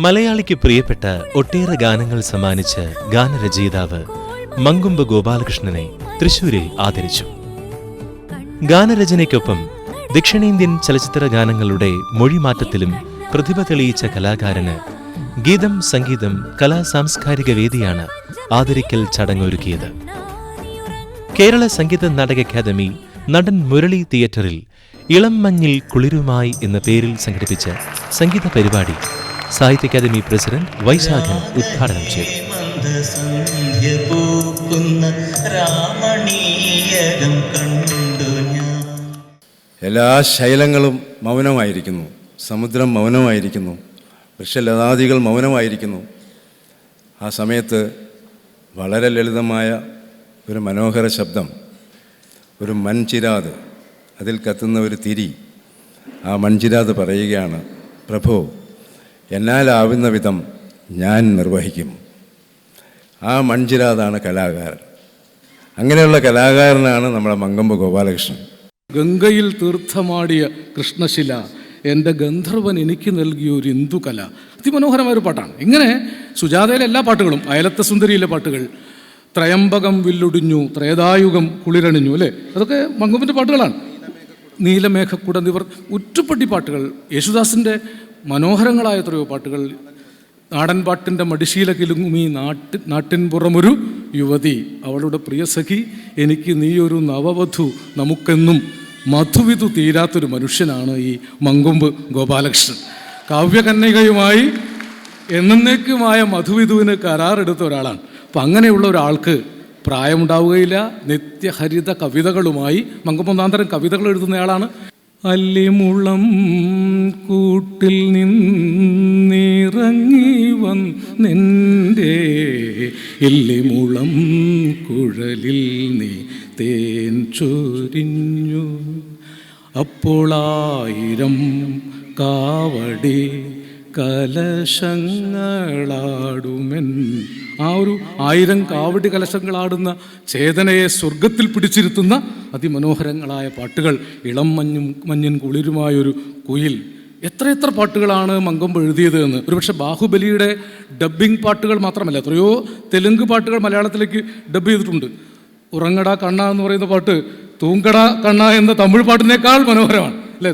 മലയാളിക്ക് പ്രിയപ്പെട്ട ഒട്ടേറെ ഗാനങ്ങൾ സമ്മാനിച്ച ഗാനരചയിതാവ് മങ്കൊമ്പ് ഗോപാലകൃഷ്ണനെ തൃശൂരിൽ ആദരിച്ചു. ഗാനരചനയ്ക്കൊപ്പം ദക്ഷിണേന്ത്യൻ ചലച്ചിത്ര ഗാനങ്ങളുടെ മൊഴിമാറ്റത്തിലും പ്രതിഭ തെളിയിച്ച കലാകാരന് ഗീതം സംഗീതം കലാ സാംസ്കാരിക വേദിയാണ് ആദരിക്കൽ ചടങ്ങൊരുക്കിയത്. കേരള സംഗീത നാടക അക്കാദമി നടൻ മുരളി തിയേറ്ററിൽ ഇളം മഞ്ഞിൽ കുളിരുമായി എന്ന പേരിൽ സംഘടിപ്പിച്ച സംഗീത പരിപാടി സാഹിത്യ അക്കാദമി പ്രസിഡന്റ് വൈശാഖൻ ഉദ്ഘാടനം ചെയ്തു. എല്ലാ ശൈലങ്ങളും മൗനമായിരിക്കുന്നു, സമുദ്രം മൗനമായിരിക്കുന്നു, വൃക്ഷലതാദികൾ മൗനമായിരിക്കുന്നു. ആ സമയത്ത് വളരെ ലളിതമായ ഒരു മനോഹര ശബ്ദം, ഒരു മൺചിരാത്, അതിൽ കത്തുന്ന ഒരു തിരി. ആ മൺചിരാത് പറയുകയാണ്, പ്രഭോ, എന്നാലാവുന്ന വിധം ഞാൻ നിർവഹിക്കും. ആ മൺചിരാതാണ് കലാകാരൻ. അങ്ങനെയുള്ള കലാകാരനാണ് നമ്മുടെ മങ്കൊമ്പ് ഗോപാലകൃഷ്ണൻ. ഗംഗയിൽ തീർത്ഥമാടിയ കൃഷ്ണശില, എൻ്റെ ഗന്ധർവൻ എനിക്ക് നൽകിയ ഒരു ഇന്ദുകല. അതിമനോഹരമായൊരു പാട്ടാണ്. ഇങ്ങനെ സുജാതയിലെ എല്ലാ പാട്ടുകളും, അയലത്തെ സുന്ദരിയിലെ പാട്ടുകൾ, ത്രയംബകം വില്ലൊടിഞ്ഞു, ത്രേതായുഗം കുളിരണിഞ്ഞു, അല്ലേ, അതൊക്കെ മങ്കൊമ്പിൻ്റെ പാട്ടുകളാണ്. നീലമേഘക്കുട നിവർ, ഉറ്റുപട്ടി പാട്ടുകൾ, യേശുദാസിൻ്റെ മനോഹരങ്ങളായ എത്രയോ പാട്ടുകൾ, നാടൻ പാട്ടിൻ്റെ മടിശീല കിലുങ്ങുമീ നാട്ടിൻപുറമൊരു യുവതി, അവളുടെ പ്രിയ സഖി, എനിക്ക് നീയൊരു നവവധു, നമുക്കെന്നും മധുവിധു തീരാത്തൊരു മനുഷ്യനാണ് ഈ മങ്കൊമ്പ് ഗോപാലകൃഷ്ണൻ. കാവ്യകന്യകയുമായി എന്നേക്കുമായ മധുവിധുവിന് കരാറെടുത്ത ഒരാളാണ്. അപ്പം അങ്ങനെയുള്ള ഒരാൾക്ക് പ്രായമുണ്ടാവുകയില്ല. നിത്യഹരിത കവിതകളുമായി മങ്കൊമ്പൊന്നാന്തരം കവിതകൾ എഴുതുന്നയാളാണ്. അല്ലിമുളം കൂട്ടിൽ നിന്നിറങ്ങി വന്നെൻ്റെ ഇല്ലിമുളം കുഴലിൽ നീ തേൻ ചൊരിഞ്ഞു, അപ്പോളായിരം കാവടി കലശങ്ങളാടുമെൻ. ആ ഒരു 1000 കാവടി കലശങ്ങളാടുന്ന ചേതനയെ സ്വർഗത്തിൽ പിടിച്ചിരുത്തുന്ന അതിമനോഹരങ്ങളായ പാട്ടുകൾ. ഇളം മഞ്ഞിൻ കുളിരുമായൊരു കുയിൽ. എത്ര പാട്ടുകളാണ് മങ്കൊമ്പ് എഴുതിയത് എന്ന്. ഒരുപക്ഷെ ബാഹുബലിയുടെ ഡബ്ബിംഗ് പാട്ടുകൾ മാത്രമല്ല, എത്രയോ തെലുങ്ക് പാട്ടുകൾ മലയാളത്തിലേക്ക് ഡബ് ചെയ്തിട്ടുണ്ട്. ഉറങ്ങട കണ്ണ എന്ന് പറയുന്ന പാട്ട് തൂങ്കട കണ്ണ എന്ന തമിഴ് പാട്ടിനേക്കാൾ മനോഹരമാണ്, അല്ലേ?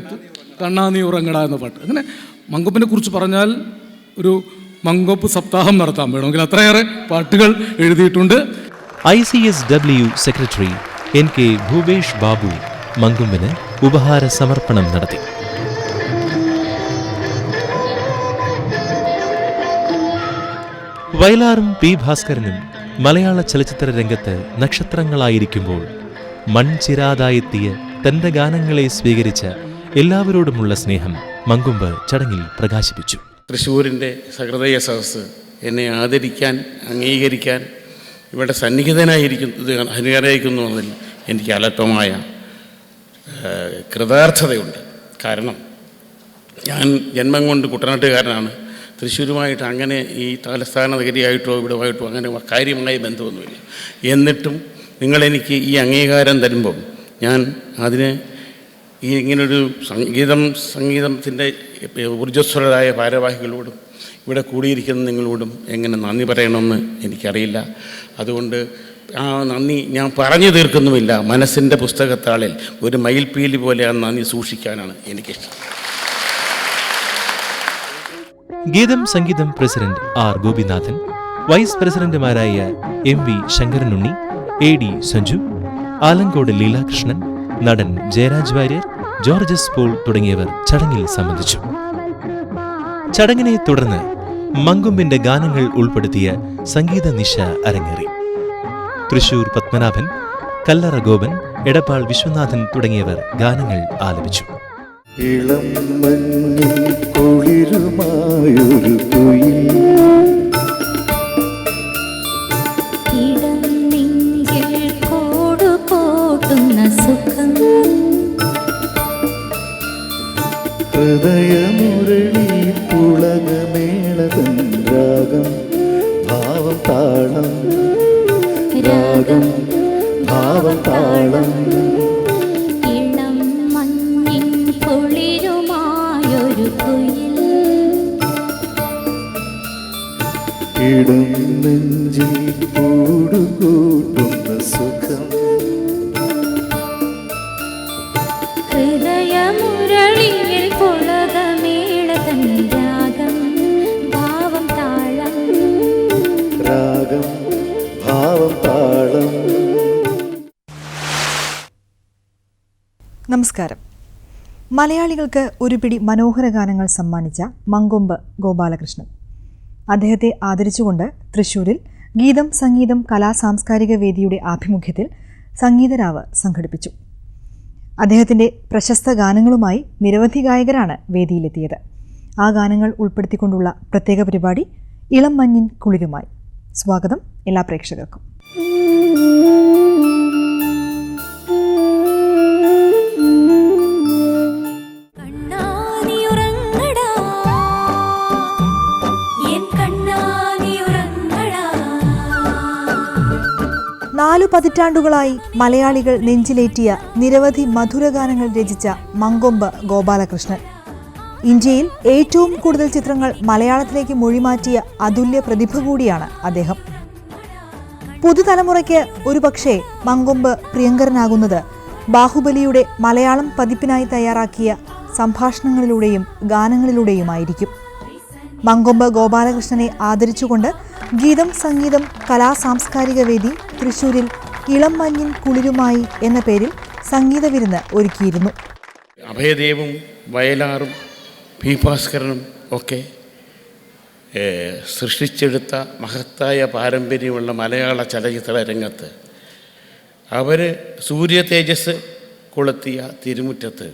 കണ്ണാ നീ ഉറങ്ങട എന്ന പാട്ട്. അങ്ങനെ മങ്കൊമ്പിനെ കുറിച്ച് പറഞ്ഞാൽ ഒരു മങ്കൊമ്പ് സപ്താഹം നടത്താൻ വേണമെങ്കിൽ അത്രയേറെ പാട്ടുകൾ എഴുതിയിട്ടുണ്ട്. ICSW secretary NK Bhupesh Babu മങ്കൊമ്പിന് ഉപഹാര സമർപ്പണം നടത്തി. വയലാറും P. ഭാസ്കരനും മലയാള ചലച്ചിത്ര രംഗത്ത് നക്ഷത്രങ്ങളായിരിക്കുമ്പോൾ മൺചിരാതായെത്തിയ തന്റെ ഗാനങ്ങളെ സ്വീകരിച്ച എല്ലാവരോടുമുള്ള സ്നേഹം മങ്കൊമ്പ് ചടങ്ങിൽ പ്രകാശിപ്പിച്ചു. തൃശ്ശൂരിൻ്റെ സഹൃദയ സദസ്സ് എന്നെ ആദരിക്കാൻ, അംഗീകരിക്കാൻ, ഇവിടെ അനുകരിക്കുന്നു എന്നതിൽ എനിക്ക് അല്പമായ കൃതാർത്ഥതയുണ്ട്. കാരണം ഞാൻ ജന്മം കൊണ്ട് കുട്ടനാട്ടുകാരനാണ്. തൃശ്ശൂരുമായിട്ട് അങ്ങനെ ഈ തലസ്ഥാന നഗരിയായിട്ടോ ഇവിടുമായിട്ടോ അങ്ങനെ കാര്യമായ ബന്ധമൊന്നുമില്ല. എന്നിട്ടും നിങ്ങളെനിക്ക് ഈ അംഗീകാരം തരുമ്പോൾ ഞാൻ അതിന് ഈ ഇങ്ങനൊരു സംഗീതത്തിൻ്റെ ഊർജ്ജസ്വലരായ ഭാരവാഹികളോടും ഇവിടെ കൂടിയിരിക്കുന്ന നിങ്ങളോടും എങ്ങനെ നന്ദി പറയണമെന്ന് എനിക്കറിയില്ല. അതുകൊണ്ട് ആ നന്ദി ഞാൻ പറഞ്ഞു തീർക്കുന്നുമില്ല. മനസ്സിൻ്റെ പുസ്തകത്താളിൽ ഒരു മയിൽപ്പീലി പോലെ ആ നന്ദി സൂക്ഷിക്കാനാണ് എനിക്കിഷ്ടം. Geetham Sangeetham president R. Gopinathan, vice പ്രസിഡന്റുമാരായ MV ശങ്കരനുണ്ണി, AD സഞ്ജു, ആലങ്കോട് ലീലാകൃഷ്ണൻ, നടൻ ജയരാജ് വാര്യർ, ജോർജസ് പോൾ തുടങ്ങിയവർ ചടങ്ങിൽ സംബന്ധിച്ചു. ചടങ്ങിനെ തുടർന്ന് മങ്കൊമ്പിന്റെ ഗാനങ്ങൾ ഉൾപ്പെടുത്തിയ സംഗീത നിശ അരങ്ങേറി. തൃശൂർ പത്മനാഭൻ, കല്ലറ ഗോപൻ, എടപ്പാൾ വിശ്വനാഥൻ തുടങ്ങിയവർ ഗാനങ്ങൾ ആലപിച്ചു. ഇളം മഞ്ഞിൽ കുളിരുമായൊരു കുയിൽ, ഇടം നെഞ്ചിൽ കൂടുകൂട്ടുന്ന സുഖം, ഹൃദയമുരളി പുളകമേളതൻ രാഗം, ഭാവം താളം, രാഗം ഭാവം താളം. ഇളം മഞ്ഞിൻ കുളിരുമായൊരു കുയിൽ, ഇടം നെഞ്ചിൽ കൂടുകൂട്ടുന്ന സുഖം ഹൃദയമുരളിയിൽ പുളകമേളതൻ രാഗം ഭാവം താളം രാഗം ഭാവം താളം. നമസ്കാരം. മലയാളികൾക്ക് ഒരു പിടി മനോഹര ഗാനങ്ങൾ സമ്മാനിച്ച മങ്കൊമ്പ് ഗോപാലകൃഷ്ണൻ. അദ്ദേഹത്തെ ആദരിച്ചുകൊണ്ട് തൃശ്ശൂരിൽ ഗീതം സംഗീതം കലാസാംസ്കാരിക വേദിയുടെ ആഭിമുഖ്യത്തിൽ സംഗീതരാവ് സംഘടിപ്പിച്ചു. അദ്ദേഹത്തിൻ്റെ പ്രശസ്ത ഗാനങ്ങളുമായി നിരവധി ഗായകരാണ് വേദിയിലെത്തിയത്. ആ ഗാനങ്ങൾ ഉൾപ്പെടുത്തിക്കൊണ്ടുള്ള പ്രത്യേക പരിപാടി ഇളം മഞ്ഞിൻ കുളിരുമായി. സ്വാഗതം എല്ലാ പ്രേക്ഷകർക്കും. നാലു പതിറ്റാണ്ടുകളായി മലയാളികൾ നെഞ്ചിലേറ്റിയ നിരവധി മധുരഗാനങ്ങൾ രചിച്ച മങ്കൊമ്പ് ഗോപാലകൃഷ്ണൻ. ഇന്ത്യയിൽ ഏറ്റവും കൂടുതൽ ചിത്രങ്ങൾ മലയാളത്തിലേക്ക് മൊഴിമാറ്റിയ അതുല്യ പ്രതിഭ കൂടിയാണ് അദ്ദേഹം. പുതുതലമുറയ്ക്ക് ഒരുപക്ഷെ മങ്കൊമ്പ് പ്രിയങ്കരനാകുന്നത് ബാഹുബലിയുടെ മലയാളം പതിപ്പിനായി തയ്യാറാക്കിയ സംഭാഷണങ്ങളിലൂടെയും ഗാനങ്ങളിലൂടെയുമായിരിക്കും. മങ്കൊമ്പ് ഗോപാലകൃഷ്ണനെ ആദരിച്ചുകൊണ്ട് ഗീതം സംഗീതം കലാസാംസ്കാരിക വേദി തൃശ്ശൂരിൽ ഇളം മഞ്ഞിൻ കുളിരുമായി എന്ന പേരിൽ സംഗീത വിരുന്ന് ഒരുക്കിയിരുന്നു. അഭയദേവും വയലാറും പി ഭാസ്കരനും ഒക്കെ സൃഷ്ടിച്ചെടുത്ത മഹത്തായ പാരമ്പര്യമുള്ള മലയാള ചലച്ചിത്ര രംഗത്ത് അവർ സൂര്യ തേജസ് കൊളുത്തിയ തിരുമുറ്റത്ത്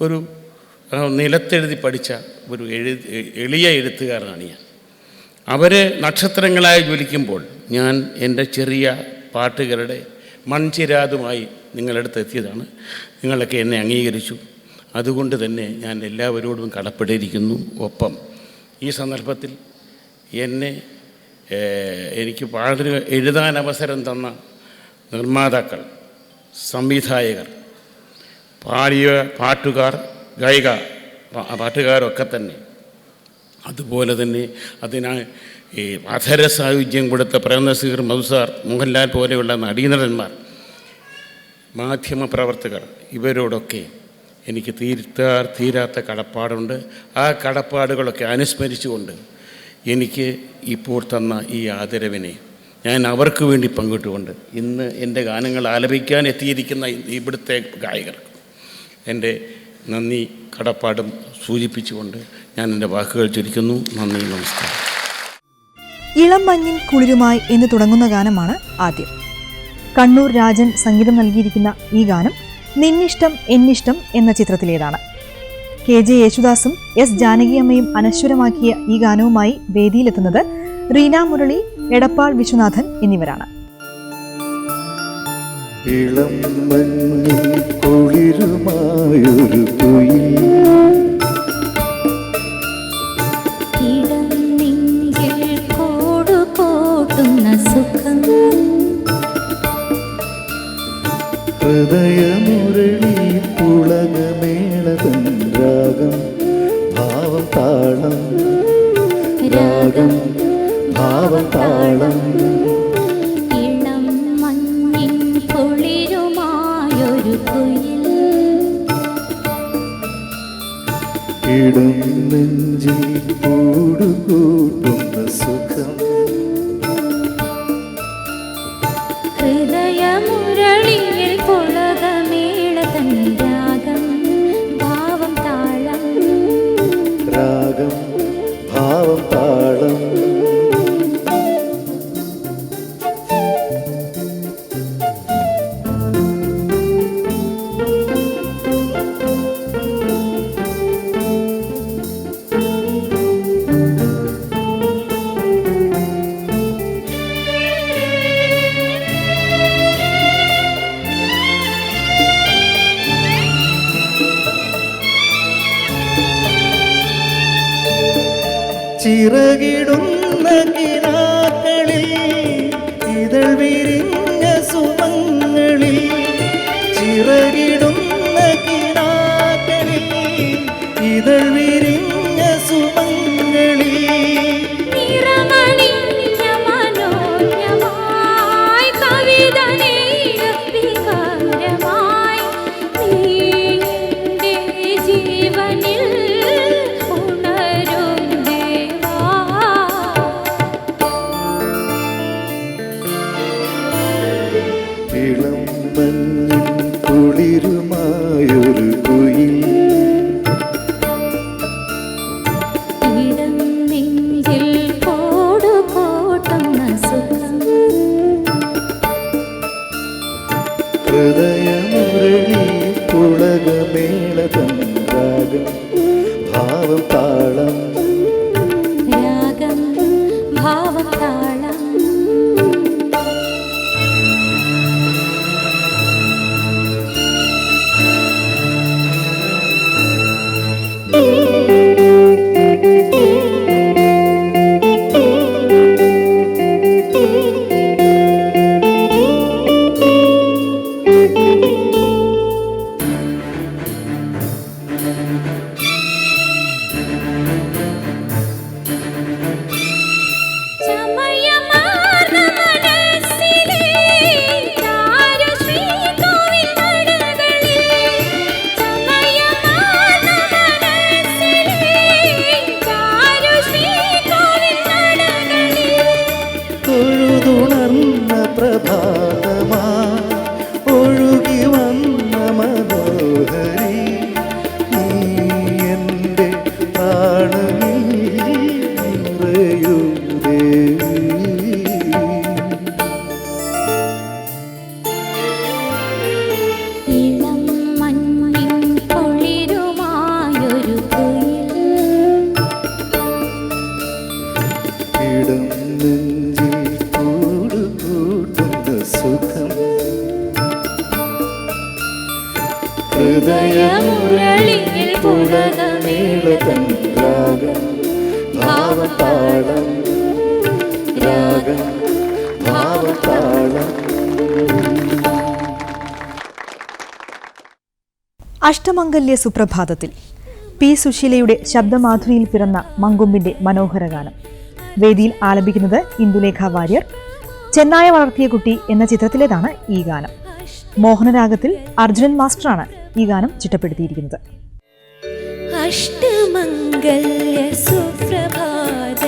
ഒരു നിലത്തെഴുതി പഠിച്ച ഒരു എളിയ എഴുത്തുകാരനാണ് ഞാൻ. അവർ നക്ഷത്രങ്ങളായി ജ്വലിക്കുമ്പോൾ ഞാൻ എൻ്റെ ചെറിയ പാട്ടുകാരുടെ മൺചിരാതുമായി നിങ്ങളടുത്ത് എത്തിയതാണ്. നിങ്ങളൊക്കെ എന്നെ അംഗീകരിച്ചു. അതുകൊണ്ട് തന്നെ ഞാൻ എല്ലാവരോടും കടപ്പെട്ടിരിക്കുന്നു. ഒപ്പം ഈ സന്ദർഭത്തിൽ എനിക്ക് എഴുതാൻ അവസരം തന്ന നിർമ്മാതാക്കൾ, സംവിധായകർ, പാടിയ പാട്ടുകാർ, പാട്ടുകാരൊക്കെ തന്നെ, അതുപോലെ തന്നെ ഈ അധര സായുജ്യം കൊടുത്ത പ്രേംനസീർ, മധുസാർ, മോഹൻലാൽ പോലെയുള്ള നടീനടന്മാർ, മാധ്യമപ്രവർത്തകർ, ഇവരോടൊക്കെ എനിക്ക് തീരാത്ത കടപ്പാടുണ്ട്. ആ കടപ്പാടുകളൊക്കെ അനുസ്മരിച്ചുകൊണ്ട് എനിക്ക് ഇപ്പോൾ തന്ന ഈ ആദരവിനെ ഞാൻ അവർക്ക് വേണ്ടി പങ്കിട്ടുകൊണ്ട് ഇന്ന് എൻ്റെ ഗാനങ്ങൾ ആലപിക്കാൻ എത്തിയിരിക്കുന്ന ഇവിടുത്തെ ഗായകർക്ക് എൻ്റെ നന്ദി കടപ്പാടും സൂചിപ്പിച്ചുകൊണ്ട് ഞാൻ എൻ്റെ വാക്കുകൾ ചുരുക്കുന്നു. നന്ദി, നമസ്കാരം. ഇളം മഞ്ഞിൻ കുളിരുമായി എന്ന് തുടങ്ങുന്ന ഗാനമാണ് ആദ്യം. കണ്ണൂർ രാജൻ സംഗീതം നൽകിയിരിക്കുന്ന ഈ ഗാനം നിന്നിഷ്ടം എന്നിഷ്ടം എന്ന ചിത്രത്തിലേതാണ്. KJ യേശുദാസും S ജാനകിയമ്മയും അനശ്വരമാക്കിയ ഈ ഗാനവുമായി വേദിയിലെത്തുന്നത് റീന മുരളി, എടപ്പാൾ വിശ്വനാഥൻ എന്നിവരാണ്. ഇളം മഞ്ഞിൻ കുളിരുമായൊരു കുയിൽ ഇടം നെഞ്ചിൽ കൂടുകൂട്ടുന്ന സുഖം ഹൃദയമുരളി പുളകമേളതൻ രാഗം ഭാവം താളം രാഗം ഭാവം താളം ഇളം മഞ്ഞിൻ കുളിരുമായൊരു കുയിൽ ഇടം നെഞ്ചിൽ കൂടുകൂട്ടുന്ന സുഖം ഹൃദയമുരളിയിൽ പുളകമേളതൻ രാഗം ഭാവം താളം രാഗം ഭാവം താളം ചിറകിടുന്ന കിനാക്കളിൽ ഇതൾ വിരിഞ്ഞ സുമങ്ങളിൽ ചിറകിടുന്ന കിനാക്കളിൽ ഇതൾ വിരിഞ്ഞ സുമങ്ങളിൽ നിറമണി ഭാവം താളം തൊഴുതുണർന്ന പ്രഭാതമാ ഒഴുകി വന്ന മനോഹരി നീ എൻ്റെ പ്രാണനിൽ നിറയൂ ദേവി. ഇളം മഞ്ഞിൻ കുളിരുമായൊരു കുയിൽ ഇടം നെഞ്ചിൽ കൂടു കൂട്ടുന്ന സുഖം ഹൃദയമുരളിയിൽ പുളകമേളതൻ രാഗം ഭാവതാളം രാഗം ഭാവതാളം. അഷ്ടമംഗല്യ സുപ്രഭാതത്തിൽ പി സുശീലയുടെ ശബ്ദമാധുരിയിൽ പിറന്ന മങ്കൊമ്പിന്റെ മനോഹര ഗാനം വേദിയിൽ ആലപിക്കുന്നത് ഇന്ദുലേഖ വാര്യർ. ചെന്നായ വളർത്തിയ കുട്ടി എന്ന ചിത്രത്തിലേതാണ് ഈ ഗാനം. മോഹനരാഗത്തിൽ അർജുനൻ മാസ്റ്ററാണ് ഈ ഗാനം ചിട്ടപ്പെടുത്തിയിരിക്കുന്നത്. അഷ്ടമംഗല്യ സുപ്രഭാതത്തിൽ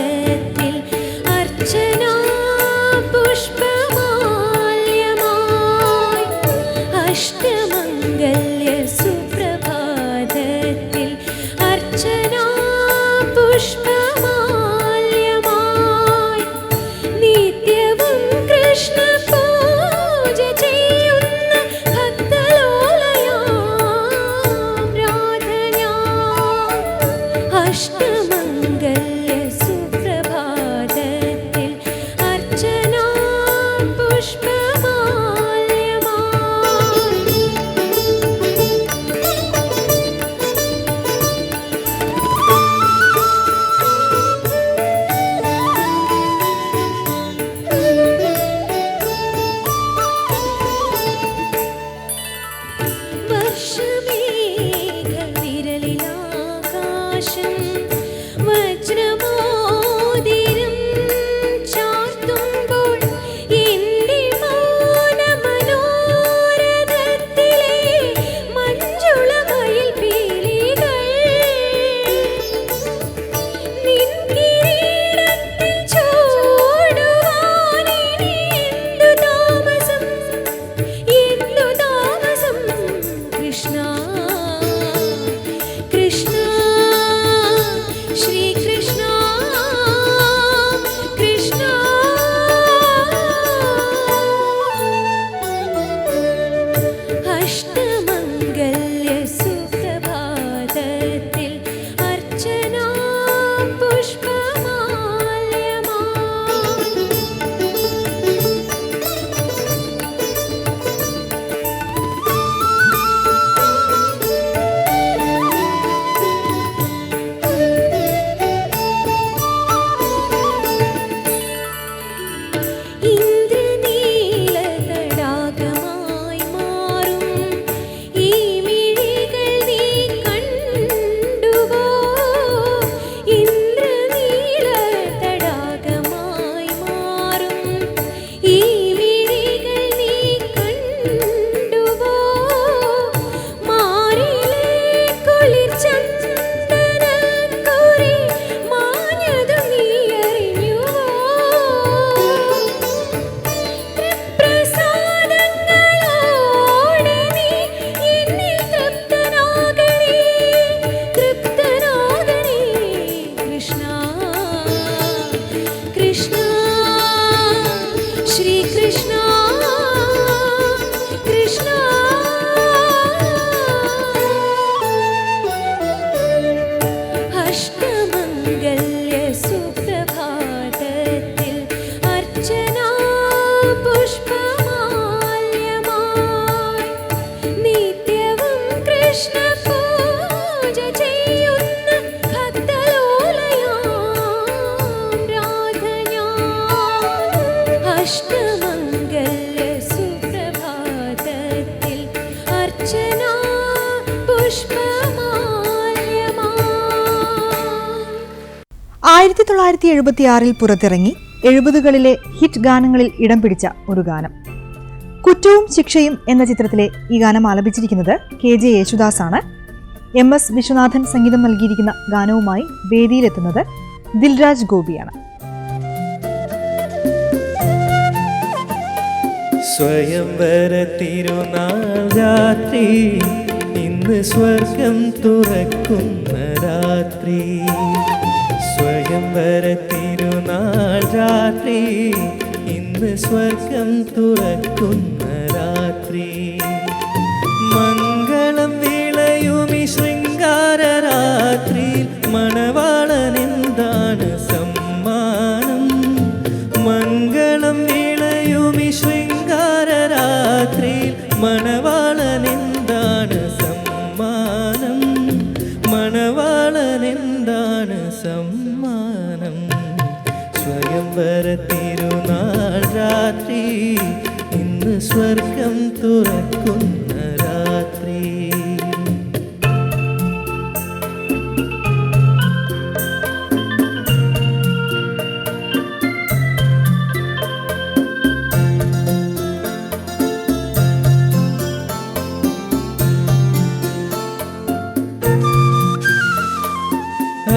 അർച്ചനാ പുഷ്പമാല്യമായി അഷ്ടമംഗല്യ സുപ്രഭാതത്തിൽ അർച്ചനാ പുഷ്പമാല്യമായി നിത്യവും കൃഷ്ണ പൂജ ചെയ്യുന്ന ഭക്തലോലയാം രാധ ഞാൻ അഷ്ടമംഗല്യ അഷ്ടമംഗല്യ സുപ്രഭാതത്തിൽ അർച്ചന പുഷ്പമാല്യമാ. 1976 പുറത്തിറങ്ങി 70കളിലെ ഹിറ്റ് ഗാനങ്ങളിൽ ഇടം പിടിച്ച ഒരു ഗാനം. കുറ്റവും ശിക്ഷയും എന്ന ചിത്രത്തിലെ ഈ ഗാനം ആലപിച്ചിരിക്കുന്നത് KJ യേശുദാസാണ്. MS വിശ്വനാഥൻ സംഗീതം നൽകിയിരിക്കുന്ന ഗാനവുമായി വേദിയിലെത്തുന്നത് ദിൽരാജ് ഗോപിയാണ്. സ്വയംവര തിരുനാൾ രാത്രി, ഇന്ന് സ്വർഗം തുറക്കുന്ന രാത്രി. സ്വയംവര തിരുനാൾ രാത്രി, ഇന്ന് സ്വർഗം തുറക്കുന്ന രാത്രി. മംഗളം വിളയുമി ശൃംഗാര രാത്രി, മണവാളനെന്താണ് സമ്മാനം? മംഗളം വിളയുമി ശൃംഗാര രാത്രി, മണവാളനെന്താണ് സമ്മാനം? മണവാളനെന്താണ് സമ്മാനം? സ്വയംവര തിരുനാൾ രാത്രി, ഇന്ന് സ്വർഗം തുറക്കുന്ന രാത്രി.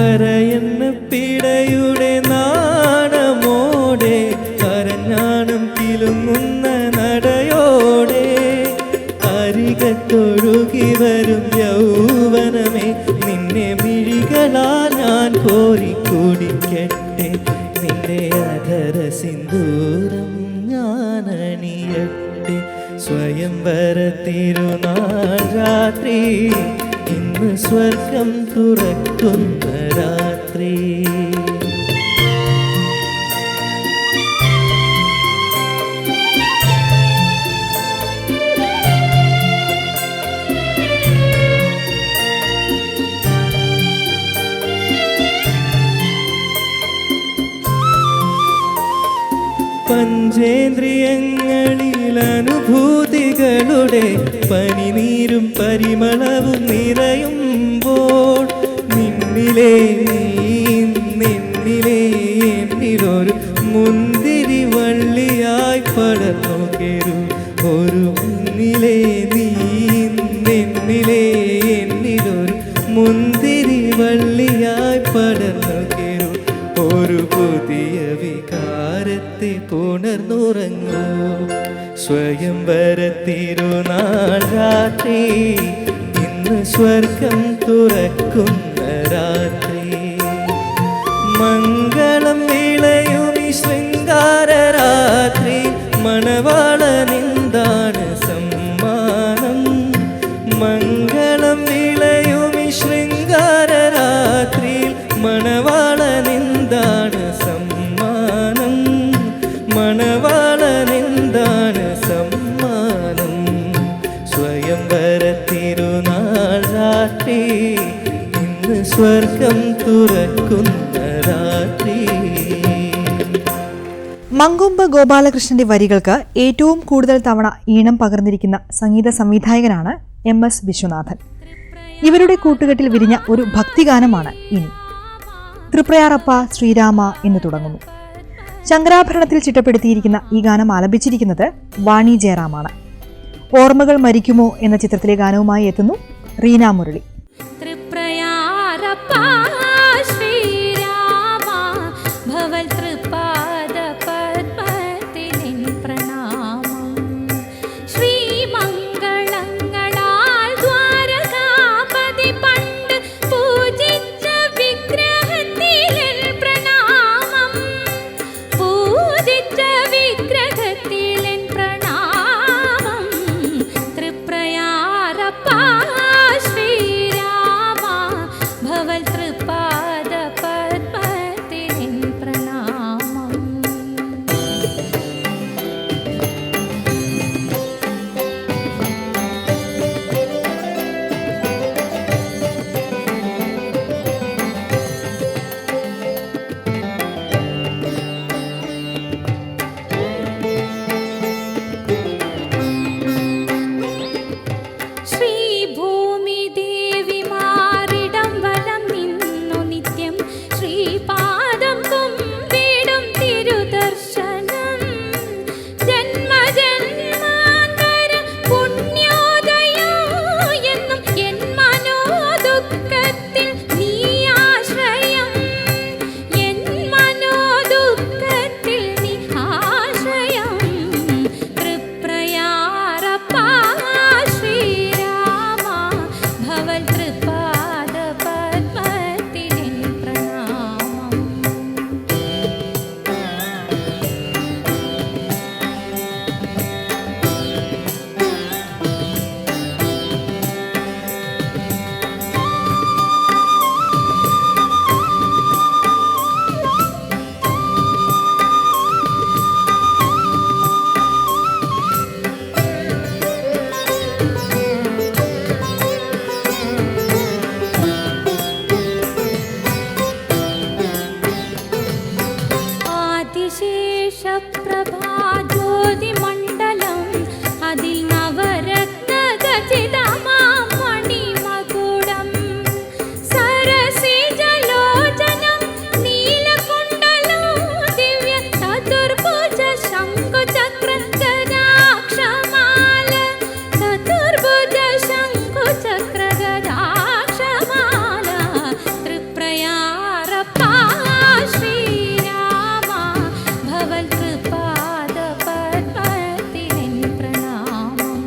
അരയെന്ന പിടയുടെ നാണമോടെ, അരഞ്ഞാണം കിലുങ്ങുന്ന നടയോടെ, അരികത്തൊഴുകി വരും യൗവനമേ, നിന്നെ മിഴികളാൽ ഞാൻ കോരിക്കുടിക്കട്ടെ. നിന്റെ അധര സിന്ദൂരം ഞാൻ അണിയട്ടെ. സ്വയംവര തിരുനാൾ രാത്രി, ഇന്ന് സ്വർഗം തുറക്കുന്ന രാത്രി. പഞ്ചേന്ദ്രിയങ്ങളിൽ അനുഭൂതികളുടെ പനിനീരും പരിമളവും നിറയുമ്പോൾ, നിന്നിലെ നിന്നിലെ എന്നിലൊരു മുന്തിരി വള്ളിയായി പടർന്നു കേറും. ഒരു മുന്നിലെ നിന്നിലെ എന്നിലൊരു മുന്തിരി വള്ളിയായി പടർന്നു കേറും. ഒരു പുതിയ വികാരത്തെ പുണർന്നുറങ്ങൂ. സ്വയംവര തിരുനാൾ രാത്രി, ഇന്ന് സ്വർഗം തുറക്കുന്ന രാത്രി. മംഗളം വിളയുമി ശൃംഗാര രാത്രി, മണവാളനെന്താണ് സമ്മാനം? മംഗളം വിളയുമി ശൃംഗാര രാത്രി, മണവാളനെന്താണ് സമ്മാനം? മണവാളനെന്താണ് സമ്മാനം? സ്വയംവര തിരുനാൾ രാത്രി, ഇന്ന് സ്വർഗം തുറക്കുന്ന രാത്രി. മങ്കൊമ്പ് ഗോപാലകൃഷ്ണന്റെ വരികൾക്ക് ഏറ്റവും കൂടുതൽ തവണ ഈണം പകർന്നിരിക്കുന്ന സംഗീത സംവിധായകനാണ് MS വിശ്വനാഥൻ. ഇവരുടെ കൂട്ടുകെട്ടിൽ വിരിഞ്ഞ ഒരു ഭക്തിഗാനമാണ് ഇനി. തൃപ്രയാറപ്പ ശ്രീരാമ എന്ന് തുടങ്ങുന്നു. ശങ്കരാഭരണത്തിൽ ചിട്ടപ്പെടുത്തിയിരിക്കുന്ന ഈ ഗാനം ആലപിച്ചിരിക്കുന്നത് വാണി ജയറാമാണ്. ഓർമ്മകൾ മരിക്കുമോ എന്ന ചിത്രത്തിലെ ഗാനവുമായി എത്തുന്നു റീന മുരളി. ശ്രീരാമ ദേശപ്രഭാ ജ്യോതിമണ്ഡലം അതിൽ നവരത്നഖചിതമാം മണിമകുടം സരസിജലോചനം നീലകുണ്ഡലം ദിവ്യ ചതുർഭുജ ശംഖുചക്ര ഗദാക്ഷമാല ചതുർഭുജ ശംഖുചക്ര ഗദാക്ഷമാല തൃപ്രയാരപ്പാ ശ്രീരാമ ഭവൽ തൃപാദ പദ്മത്തിനിൻ പ്രണാമം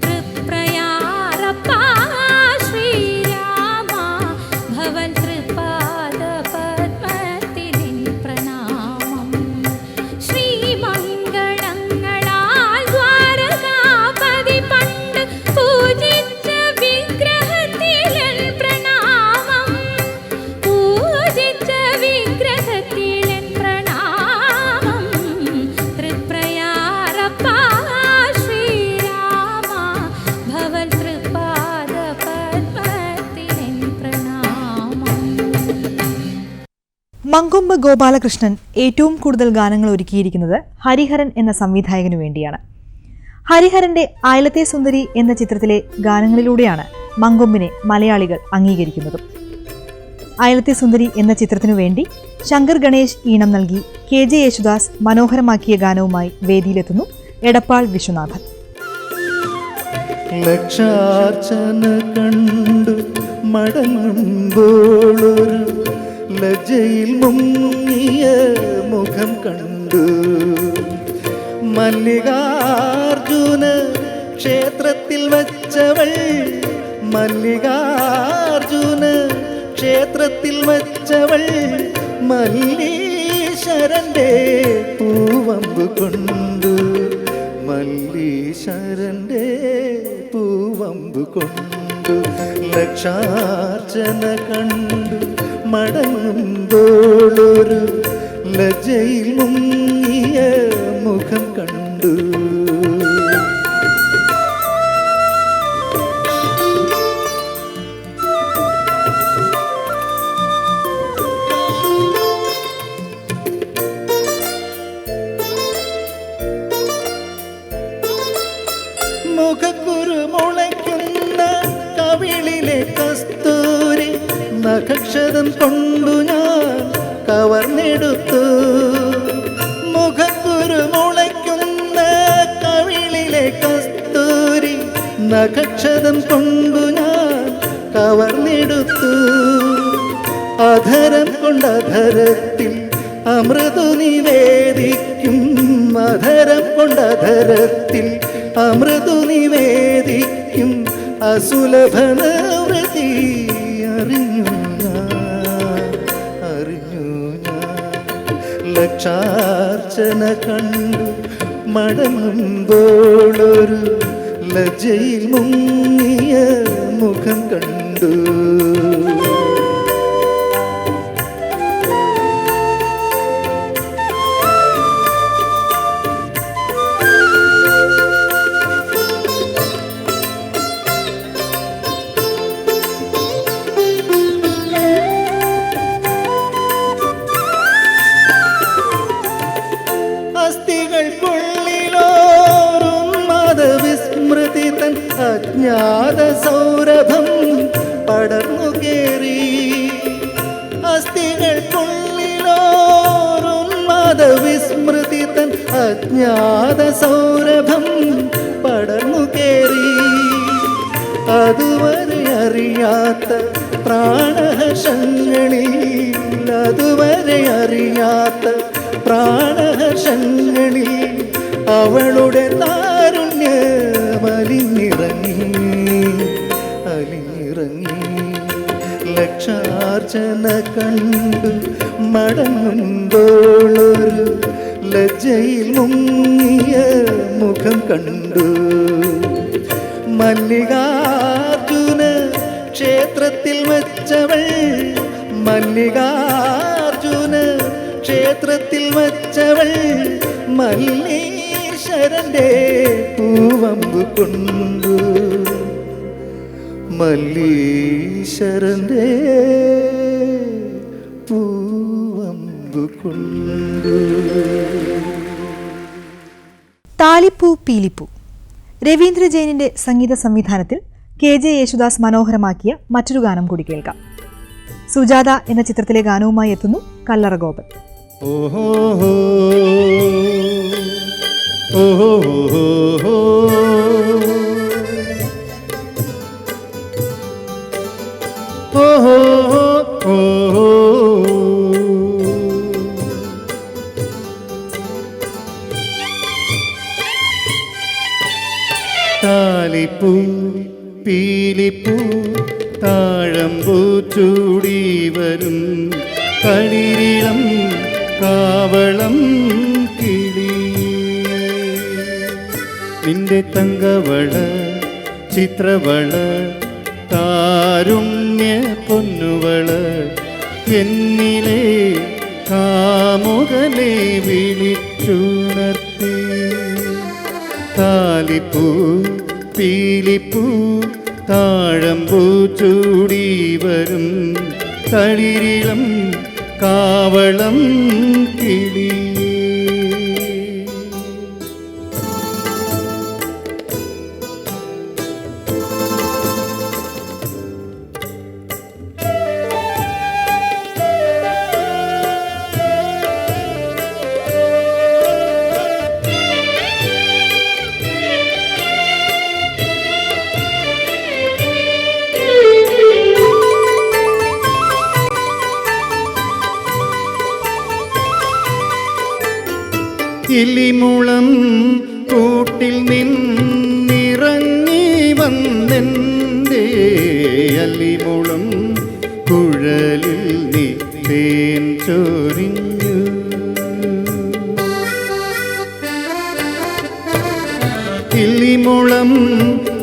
തൃപ്രയാരപ്പാ ശ്രീരാമ ഭവൽ തൃപാദ പദ്മത്തിനിൻ പ്രണാമം ശ്രീമംഗളങ്ങളാൽ ദ്വാരകാപതി പണ്ട് പൂജിച്ച വിഗ്രഹത്തിലൻ പ്രണാമം പൂജിച്ച വിഗ്രഹത്തിലൻ പ്രണാമം തൃപ്രയാരപ്പാ ശ്രീരാമ ഭവൽ തൃപാദ പദ്മത്തിനിൻ പ്രണാമം. മങ്കൊമ്പ് ഗോപാലകൃഷ്ണൻ ഏറ്റവും കൂടുതൽ ഗാനങ്ങൾ ഒരുക്കിയിരിക്കുന്നത് ഹരിഹരൻ എന്ന സംവിധായകനു വേണ്ടിയാണ്. ഹരിഹരന്റെ അയലത്തെ സുന്ദരി എന്ന ചിത്രത്തിലെ ഗാനങ്ങളിലൂടെയാണ് മങ്കൊമ്പിനെ മലയാളികൾ അംഗീകരിക്കുന്നതും. അയലത്തെ സുന്ദരി എന്ന ചിത്രത്തിനു വേണ്ടി ശങ്കർ ഗണേശ് ഈണം നൽകി KJ യേശുദാസ് മനോഹരമാക്കിയ ഗാനവുമായി വേദിയിലെത്തുന്നു എടപ്പാൾ വിശ്വനാഥൻ. ലക്ഷാർച്ചന കണ്ടു മടങ്ങുമ്പോളൊരു ലജ്ജയിൽ മുങ്ങിയ മുഖം കണ്ടു. മല്ലികാർജുന ക്ഷേത്രത്തിൽ വച്ചവൾ മല്ലികാർജുന ക്ഷേത്രത്തിൽ വച്ചവൾ മല്ലീശ്വരന്റെ പൂവമ്പ് കൊണ്ടു മല്ലീശ്വരന്റെ പൂവമ്പ് കൊണ്ടു. ലക്ഷാർച്ചന കണ്ടു മടങ്ങുമ്പോളൊരു ലജ്ജയിൽ മുങ്ങിയ മുഖം കണ്ടു. മുഖക്കുരു മുളയ്ക്കുന്ന കവിളിലെ കസ്തൂരി നഖക്ഷതം കൊണ്ടു ഞാൻ കവർന്നെടുത്തു. മുഖക്കുരു മുളയ്ക്കുന്ന കവിളിലെ കസ്തൂരി നഖക്ഷതം കൊണ്ടു ഞാൻ കവർന്നെടുത്തു. അധരം കൊണ്ടധരത്തിൽ അമൃതു നിവേദിക്കും അധരം കൊണ്ടധരത്തിൽ അമൃതു നിവേദിക്കും അസുലഭനവൃത്തി അറിഞ്ഞു ഞാൻ. ലക്ഷാർച്ചന കണ്ടു മടങ്ങുമ്പോളൊരു ലജ്ജയിൽ മുങ്ങിയ മുഖം കണ്ടു. അജ്ഞാത സൗരഭം പടർന്നു കേറി അസ്ഥികൾക്കുള്ളിലോരുന്മാദ വിസ്മൃതി തൻ അജ്ഞാത സൗരഭം പടർന്നു കേറി. അതുവരെ അറിയാത്ത പ്രാണഹർഷങ്ങളിൽ അതുവരെ അറിയാത്ത പ്രാണഹർഷങ്ങളിൽ അവളുടെ താരുണ്യ അലിഞ്ഞിറങ്ങി. ലക്ഷാർച്ചന കണ്ടു മടങ്ങുമ്പോളൊരു ലജ്ജയിൽ മുങ്ങിയ മുഖം കണ്ടു. മല്ലികാർജുന ക്ഷേത്രത്തിൽ വച്ചവൾ മല്ലികാർജുന ക്ഷേത്രത്തിൽ വച്ചവൾ മല്ലീശ്വരന്റെ പൂവമ്പ് കൊണ്ടു മല്ലീശ്വരന്റെ പൂവമ്പ് പൂവമ്പു കൊണ്ടു. താലിപ്പൂ പീലിപ്പൂ രവീന്ദ്ര ജെയിനിന്റെ സംഗീത സംവിധാനത്തിൽ KJ യേശുദാസ് മനോഹരമാക്കിയ മറ്റൊരു ഗാനം കൂടി കേൾക്കാം. സുജാത എന്ന ചിത്രത്തിലെ ഗാനവുമായി എത്തുന്നു കല്ലറ ഗോപൻ. ഓഹോ ഓഹോ ഓഹോ ഓഹോ താലിപ്പൂ പീലിപ്പൂ താഴമ്പൂ ചൂടി വരും കളിരിളം കാവളം കിളി. നിന്റെ തങ്കവള ചിത്രവള താരുണ്യ പൊന്നുവള എന്നിലെ കാമുകനെ വിളിച്ചുണർത്തി. താലിപ്പൂ പീലിപ്പൂ താഴമ്പൂ ചൂടി വരും തളിരിളം കാവളം കിളി. കിളിമുളം കൂട്ടിൽ നിന്നിറങ്ങി വന്നെൻ്റെ അല്ലിമുളം കുഴലിൽ നീ തേൻ ചൊരിഞ്ഞു. കിളിമുളം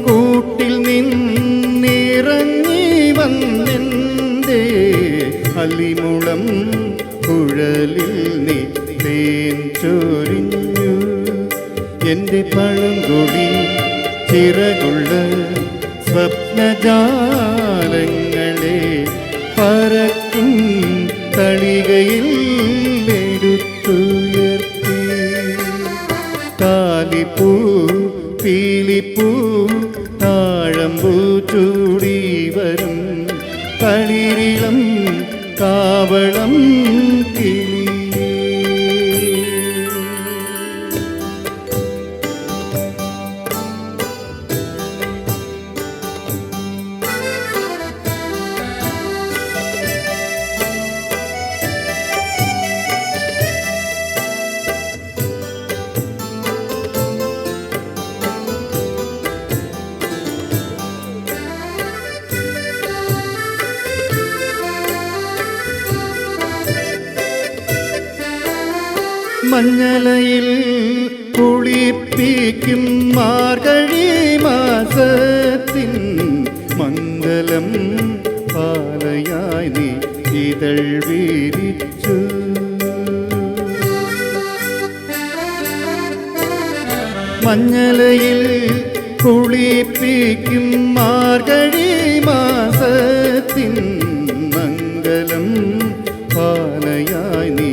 കൂട്ടിൽ നിന്നിറങ്ങി വന്നെൻ്റെ അല്ലിമുളം കുഴലിൽ നീ തേൻ ചൊരിഞ്ഞു. എൻ്റെ പഴങ്കൊടി ചിറകുള്ള സ്വപ്നജാലങ്ങളെ പറക്കും തളികയിൽ എടുത്തുയർത്തി. താലിപ്പൂ പീലിപ്പൂ താഴമ്പൂ ചൂടി വരും തളിരിളം കാവളം കിളി. മഞ്ഞലയിൽ കുളിപ്പിക്കും മാർഗഴി മാസത്തിൻ മംഗലം പാലയായി നീ ഇതൾ വിരിച്ചു. മഞ്ഞലയിൽ കുളിപ്പിക്കും മാർഗഴി മാസത്തിൻ മംഗലം പാലയായി നീ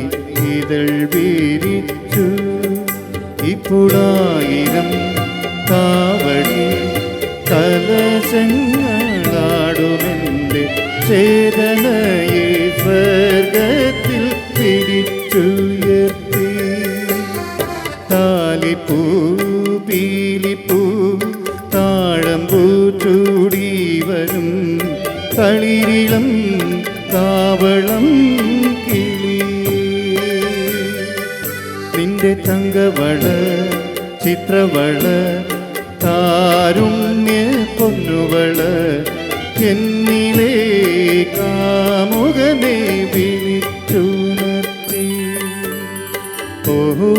ഇതൾ വിരിച്ചു. ഇപ്പോഴായിരം കാവടി കലശങ്ങളാടുമെൻ്റെ ചേതനയെ സ്വർഗത്തിൽ പിടിച്ചുയർത്തി. താലിപ്പൂ പീലിപ്പൂ താഴമ്പൂ ചൂടി വരും തളിരിളം കാവളം കിളി. നിന്റെ തങ്കവള ചിത്രവള താരുണ്യ പൊന്നുവള എന്നിലെ കാമുകനെ വിളിച്ചുണർത്തി. ഓഹോ